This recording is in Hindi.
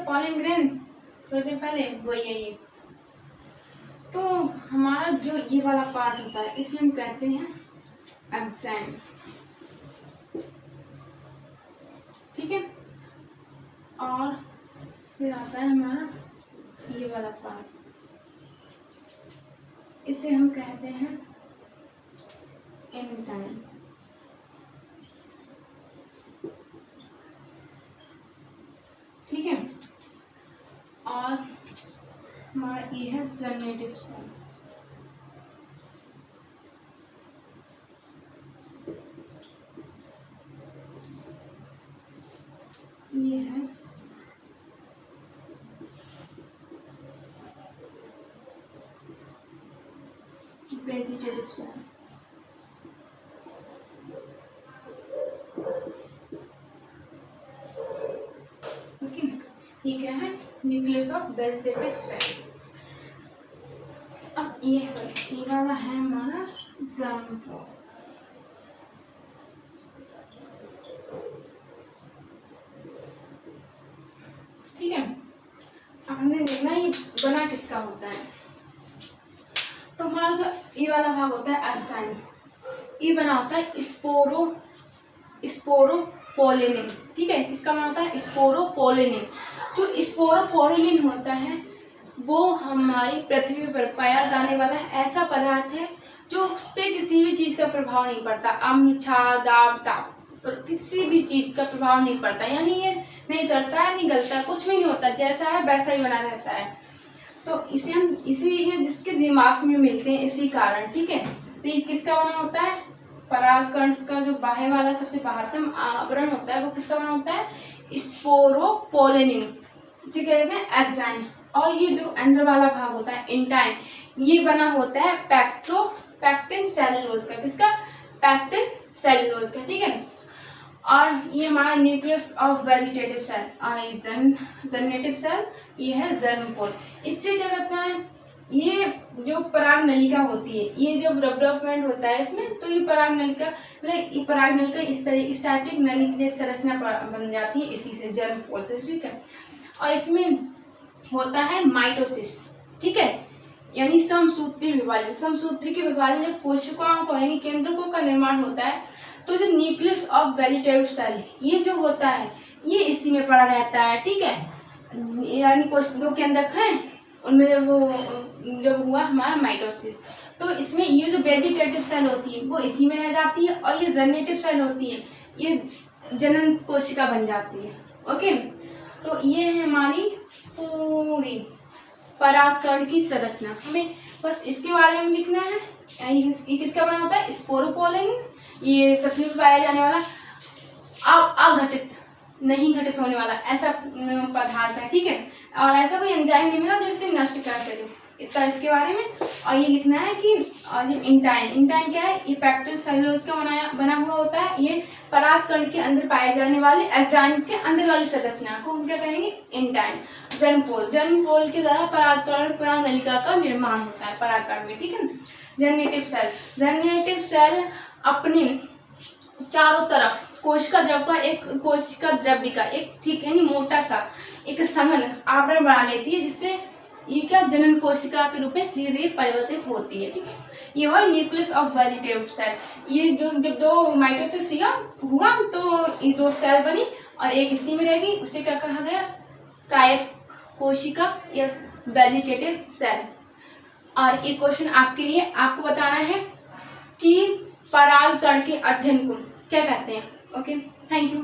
पॉलन ग्रेन थोड़ी देर पहले, वही है ये। तो हमारा जो ये वाला पार्ट होता है इसे हम कहते हैं एक्साइन, ठीक है। और फिर आता है हमारा ये वाला पार्ट, इसे हम कहते हैं इंटाइन, ठीक है। और हमारा ये है जनरेटिव सेल, ये है वेजिटेटिव सेल, ओके। ये क्या है? Nucleus of vegetative cell. अब ये वाला है हमारा जर्म पोल, ठीक है। अब हमने देखना ये बना किसका होता है। तो हमारा जो ये वाला भाग होता है एक्साइन, ये बना होता है स्पोरोपोलिन, ठीक है। किसका बना होता है? स्पोरोपोलिन। जो स्पोरोपोलिन होता है वो हमारी पृथ्वी पर पाया जाने वाला ऐसा पदार्थ है जो उस पर किसी भी चीज़ का प्रभाव नहीं पड़ता, अम्ल, क्षार, दाब, ताप पर किसी भी चीज़ का प्रभाव नहीं पड़ता, यानी ये नहीं सड़ता है, नहीं गलता, कुछ भी नहीं होता, जैसा है वैसा ही बना रहता है। तो इसे हम ये जिसके दिमाग में मिलते हैं इसी कारण, ठीक है। तो ये किसका बना होता है? परागकण का जो बाहर वाला सबसे बाहरतम आवरण होता है वो किसका बना होता है? स्पोरोपोलिन, इसे कहते हैं एक्साइन। और ये जो अंदर वाला भाग होता है इंटाइन, ये बना होता है पैक्टिन सेलुलोज का। किसका? पैक्टिन सेलुलोज का, ठीक है। और ये हमारा nucleus of vegetative cell, generative cell, ये है जर्म पोल। इससे क्या कहते हैं? ये जो पराग नलिका होती है, ये जब डेवलपमेंट होता है इसमें, तो ये पराग नलिका इस टाइप की नलिका जैसी संरचना बन जाती है इसी से, जर्म पोल से, ठीक है। और इसमें होता है माइटोसिस, ठीक है, यानी समसूत्री विभाजन। समसूत्री के विभाजन जब कोशिकाओं का यानी केंद्रकों का निर्माण होता है, तो जो न्यूक्लियस ऑफ वेजिटेटिव सेल ये जो होता है ये इसी में पड़ा रहता है, ठीक है। यानी कोशिका दो केंद्रक हैं, उनमें जब हुआ हमारा माइटोसिस, तो इसमें ये जो वेजिटेटिव सेल होती है वो इसी में रह जाती है, और ये जनरेटिव सेल होती है ये जनन कोशिका बन जाती है, ओके। तो ये है हमारी पूरी परागकण की संरचना। हमें बस इसके बारे में लिखना है। ये किसका बना होता है? स्पोरोपोलिन, ये पृथ्वी पर पाया जाने वाला अघटित, नहीं घटित होने वाला ऐसा पदार्थ है, ठीक है। और ऐसा कोई एंजाइम नहीं मिला जो इसे नष्ट कर सके, इतना इसके बारे में। और ये लिखना है कि और ये इंटाइन क्या है? ये पैक्टिन सेलुलोज का बना हुआ होता है। ये परागकण के अंदर पाए जाने वाले एक्साइन के अंदर वाली संरचना को हम क्या कहेंगे? इंटाइन। जर्म पोल के द्वारा पराग नलिका का निर्माण होता है परागकण में, ठीक है। जनरेटिव सेल अपने चारों तरफ कोशिका द्रव्य का एक ठीक यानी मोटा सा एक सघन आवरण बना लेती है, जिससे ये क्या जनन कोशिका के रूप में धीरे धीरे परिवर्तित होती है, ठीक है। ये हुआ न्यूक्लियस ऑफ वेजिटेटिव सेल। ये जो जब दो माइटोसिस हुआ तो ये दो सेल बनी और एक इसी में रहेगी, उसे क्या कहा गया? कायक कोशिका या वेजिटेटिव सेल। और ये क्वेश्चन आपके लिए आपको बताना है कि परागकण के अध्ययन को क्या कहते हैं, ओके। Thank you.